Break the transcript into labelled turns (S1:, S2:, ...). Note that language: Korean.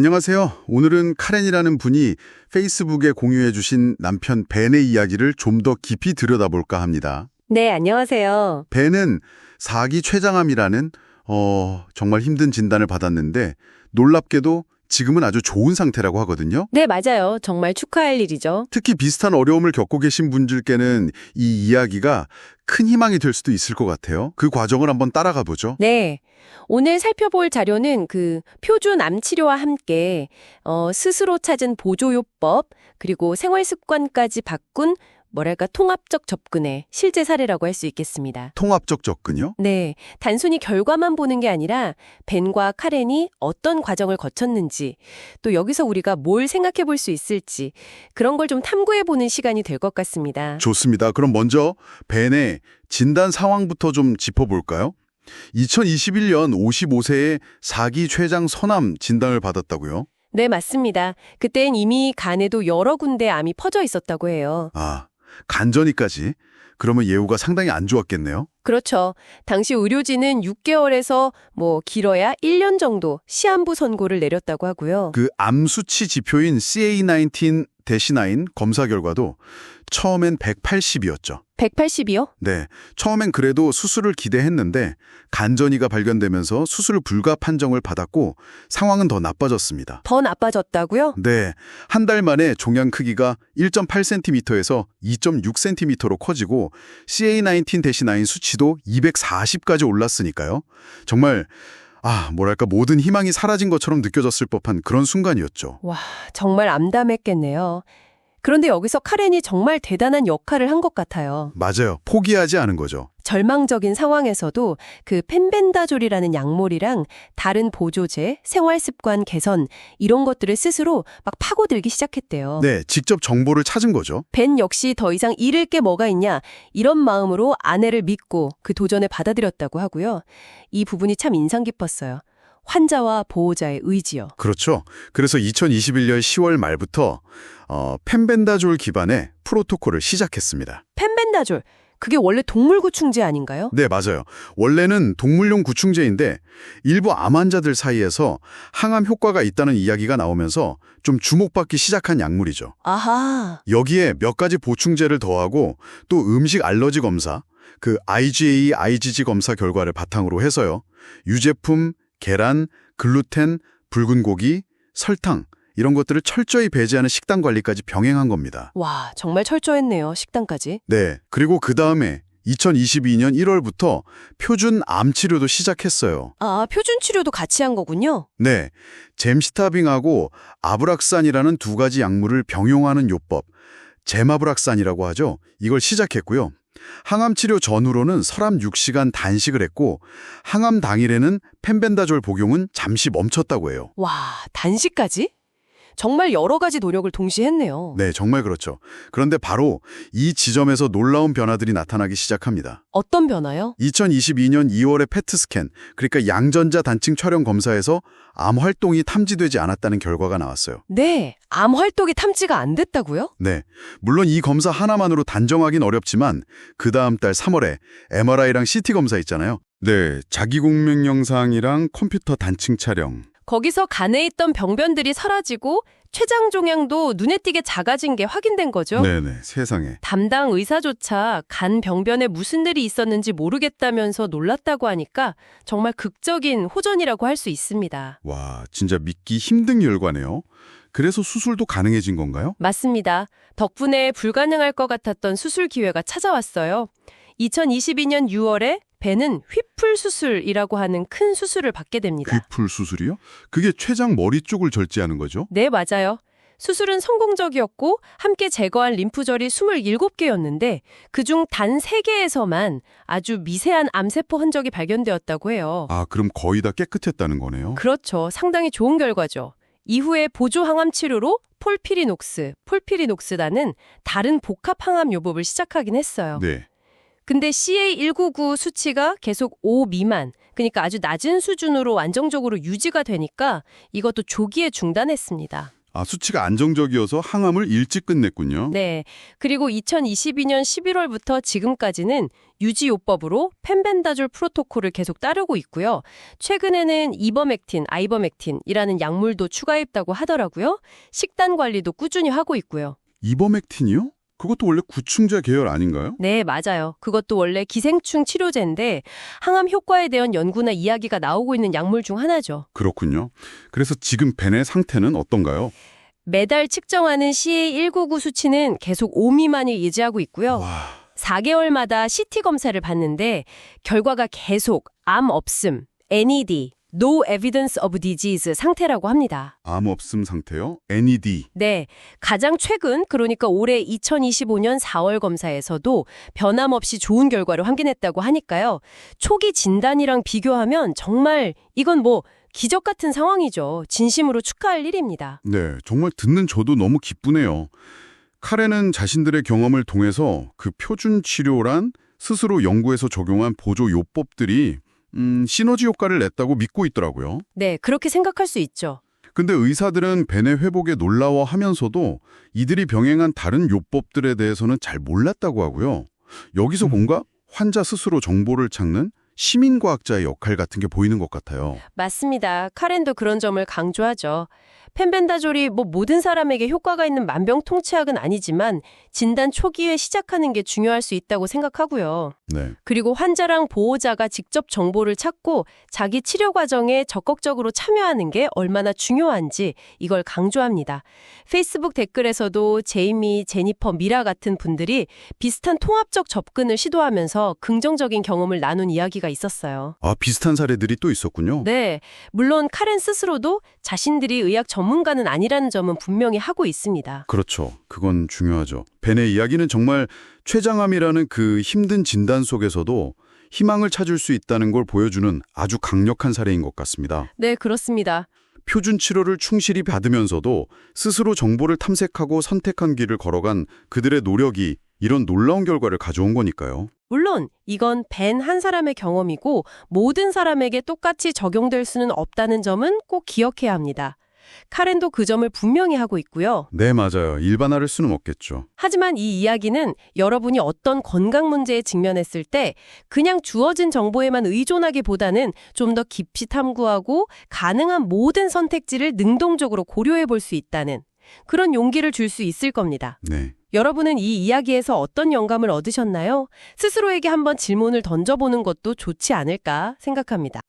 S1: 안녕하세요. 오늘은 카렌이라는 분이 페이스북에 공유해 주신 남편 벤의 이야기를 좀 더 깊이 들여다볼까 합니다.
S2: 네, 안녕하세요.
S1: 벤은 사기 췌장암이라는 정말 힘든 진단을 받았는데 놀랍게도 지금은 아주 좋은 상태라고 하거든요.
S2: 네, 맞아요. 정말 축하할 일이죠.
S1: 특히 비슷한 어려움을 겪고 계신 분들께는 이 이야기가 큰 희망이 될 수도 있을 것 같아요. 그 과정을 한번 따라가 보죠.
S2: 네. 오늘 살펴볼 자료는 표준 암 치료와 함께 스스로 찾은 보조요법, 그리고 생활 습관까지 바꾼 통합적 접근의 실제 사례라고 할 수 있겠습니다.
S1: 통합적 접근요?
S2: 네, 단순히 결과만 보는 게 아니라 벤과 카렌이 어떤 과정을 거쳤는지, 또 여기서 우리가 뭘 생각해 볼 수 있을지 그런 걸 좀 탐구해 보는 시간이 될 것 같습니다.
S1: 좋습니다. 그럼 먼저 벤의 진단 상황부터 좀 짚어볼까요? 2021년 55세에 사기 췌장 선암 진단을 받았다고요?
S2: 네, 맞습니다. 그땐 이미 간에도 여러 군데 암이 퍼져 있었다고 해요.
S1: 아, 간전이까지? 그러면 예후가 상당히 안 좋았겠네요?
S2: 그렇죠. 당시 의료진은 6개월에서 길어야 1년 정도 시한부 선고를 내렸다고 하고요.
S1: 그 암 수치 지표인 CA19-9 검사 결과도 처음엔 180이었죠.
S2: 180이요?
S1: 네, 처음엔 그래도 수술을 기대했는데 간전이가 발견되면서 수술 불가 판정을 받았고 상황은 더 나빠졌습니다.
S2: 더 나빠졌다고요?
S1: 네, 한 달 만에 종양 크기가 1.8cm에서 2.6cm로 커지고 CA19-9 수치도 240까지 올랐으니까요. 정말 모든 희망이 사라진 것처럼 느껴졌을 법한 그런 순간이었죠.
S2: 와, 정말 암담했겠네요. 그런데 여기서 카렌이 정말 대단한 역할을 한 것 같아요.
S1: 맞아요. 포기하지 않은 거죠.
S2: 절망적인 상황에서도 펜벤다졸이라는 약물이랑 다른 보조제, 생활습관 개선 이런 것들을 스스로 막 파고들기 시작했대요.
S1: 네, 직접 정보를 찾은 거죠.
S2: 벤 역시 더 이상 잃을 게 뭐가 있냐 이런 마음으로 아내를 믿고 그 도전을 받아들였다고 하고요. 이 부분이 참 인상 깊었어요. 환자와 보호자의 의지요.
S1: 그렇죠. 그래서 2021년 10월 말부터 펜벤다졸 기반의 프로토콜을 시작했습니다.
S2: 펜벤다졸, 그게 원래 동물 구충제 아닌가요?
S1: 네, 맞아요. 원래는 동물용 구충제인데 일부 암 환자들 사이에서 항암 효과가 있다는 이야기가 나오면서 좀 주목받기 시작한 약물이죠.
S2: 아하.
S1: 여기에 몇 가지 보충제를 더하고 또 음식 알러지 검사, 그 IgA, IgG 검사 결과를 바탕으로 해서요. 유제품, 계란, 글루텐, 붉은 고기, 설탕 이런 것들을 철저히 배제하는 식단 관리까지 병행한 겁니다.
S2: 와, 정말 철저했네요. 식단까지.
S1: 네, 그리고 그 다음에 2022년 1월부터 표준 암 치료도 시작했어요.
S2: 아, 표준 치료도 같이 한 거군요.
S1: 네, 젬시타빙하고 아브락산이라는 두 가지 약물을 병용하는 요법, 젬아브락산이라고 하죠. 이걸 시작했고요. 항암 치료 전후로는 설암 6시간 단식을 했고 항암 당일에는 펜벤다졸 복용은 잠시 멈췄다고 해요.
S2: 와, 단식까지? 정말 여러 가지 노력을 동시에 했네요.
S1: 네, 정말 그렇죠. 그런데 바로 이 지점에서 놀라운 변화들이 나타나기 시작합니다.
S2: 어떤 변화요?
S1: 2022년 2월의 페트스캔, 그러니까 양전자 단층 촬영 검사에서 암 활동이 탐지되지 않았다는 결과가 나왔어요.
S2: 네, 암 활동이 탐지가 안 됐다고요?
S1: 네, 물론 이 검사 하나만으로 단정하긴 어렵지만 그 다음 달 3월에 MRI랑 CT 검사 있잖아요. 네, 자기공명 영상이랑 컴퓨터 단층 촬영.
S2: 거기서 간에 있던 병변들이 사라지고 췌장 종양도 눈에 띄게 작아진 게 확인된 거죠.
S1: 네네, 세상에.
S2: 담당 의사조차 간 병변에 무슨 일이 있었는지 모르겠다면서 놀랐다고 하니까 정말 극적인 호전이라고 할 수 있습니다.
S1: 와, 진짜 믿기 힘든 결과네요. 그래서 수술도 가능해진 건가요?
S2: 맞습니다. 덕분에 불가능할 것 같았던 수술 기회가 찾아왔어요. 2022년 6월에 벤은 휘플 수술이라고 하는 큰 수술을 받게 됩니다.
S1: 귀풀 수술이요? 그게 췌장 머리 쪽을 절제하는 거죠?
S2: 네, 맞아요. 수술은 성공적이었고 함께 제거한 림프절이 27개였는데 그중 단 3개에서만 아주 미세한 암세포 흔적이 발견되었다고 해요.
S1: 아, 그럼 거의 다 깨끗했다는 거네요?
S2: 그렇죠. 상당히 좋은 결과죠. 이후에 보조 항암 치료로 폴피리녹스라는 다른 복합 항암 요법을 시작하긴 했어요.
S1: 네.
S2: 근데 CA199 수치가 계속 5 미만, 그러니까 아주 낮은 수준으로 안정적으로 유지가 되니까 이것도 조기에 중단했습니다.
S1: 아, 수치가 안정적이어서 항암을 일찍 끝냈군요.
S2: 네. 그리고 2022년 11월부터 지금까지는 유지요법으로 펜벤다졸 프로토콜을 계속 따르고 있고요. 최근에는 이버맥틴, 아이버맥틴이라는 약물도 추가했다고 하더라고요. 식단 관리도 꾸준히 하고 있고요.
S1: 이버맥틴이요? 그것도 원래 구충제 계열 아닌가요?
S2: 네, 맞아요. 그것도 원래 기생충 치료제인데 항암 효과에 대한 연구나 이야기가 나오고 있는 약물 중 하나죠.
S1: 그렇군요. 그래서 지금 벤의 상태는 어떤가요?
S2: 매달 측정하는 CA199 수치는 계속 5 미만을 유지하고 있고요.
S1: 와,
S2: 4개월마다 CT 검사를 받는데 결과가 계속 암 없음, NED, No Evidence of Disease 상태라고 합니다.
S1: 암 없음 상태요? NED.
S2: 네, 가장 최근 그러니까 올해 2025년 4월 검사에서도 변함없이 좋은 결과를 확인했다고 하니까요. 초기 진단이랑 비교하면 정말 이건 뭐 기적 같은 상황이죠. 진심으로 축하할 일입니다.
S1: 네, 정말 듣는 저도 너무 기쁘네요. 카렌은 자신들의 경험을 통해서 그 표준 치료란 스스로 연구해서 적용한 보조 요법들이 시너지 효과를 냈다고 믿고 있더라고요.
S2: 네, 그렇게 생각할 수 있죠.
S1: 근데 의사들은 벤의 회복에 놀라워하면서도 이들이 병행한 다른 요법들에 대해서는 잘 몰랐다고 하고요. 여기서 뭔가 환자 스스로 정보를 찾는 시민과학자의 역할 같은 게 보이는 것 같아요.
S2: 맞습니다. 카렌도 그런 점을 강조하죠. 펜벤다졸이 뭐 모든 사람에게 효과가 있는 만병통치약은 아니지만 진단 초기에 시작하는 게 중요할 수 있다고 생각하고요.
S1: 네,
S2: 그리고 환자랑 보호자가 직접 정보를 찾고 자기 치료 과정에 적극적으로 참여하는 게 얼마나 중요한지 이걸 강조합니다. 페이스북 댓글에서도 제이미, 제니퍼, 미라 같은 분들이 비슷한 통합적 접근을 시도하면서 긍정적인 경험을 나눈 이야기가 있었어요.
S1: 아, 비슷한 사례들이 또 있었군요.
S2: 네, 물론 카렌 스스로도 자신들이 의학 전문가는 아니라는 점은 분명히 하고 있습니다.
S1: 그렇죠. 그건 중요하죠. 벤의 이야기는 정말 췌장암이라는 그 힘든 진단 속에서도 희망을 찾을 수 있다는 걸 보여주는 아주 강력한 사례인 것 같습니다.
S2: 네, 그렇습니다.
S1: 표준 치료를 충실히 받으면서도 스스로 정보를 탐색하고 선택한 길을 걸어간 그들의 노력이 이런 놀라운 결과를 가져온 거니까요.
S2: 물론 이건 벤 한 사람의 경험이고 모든 사람에게 똑같이 적용될 수는 없다는 점은 꼭 기억해야 합니다. 카렌도 그 점을 분명히 하고 있고요.
S1: 네, 맞아요. 일반화를 수는 없겠죠.
S2: 하지만 이 이야기는 여러분이 어떤 건강 문제에 직면했을 때 그냥 주어진 정보에만 의존하기보다는 좀 더 깊이 탐구하고 가능한 모든 선택지를 능동적으로 고려해 볼 수 있다는 그런 용기를 줄 수 있을 겁니다.
S1: 네.
S2: 여러분은 이 이야기에서 어떤 영감을 얻으셨나요? 스스로에게 한번 질문을 던져보는 것도 좋지 않을까 생각합니다.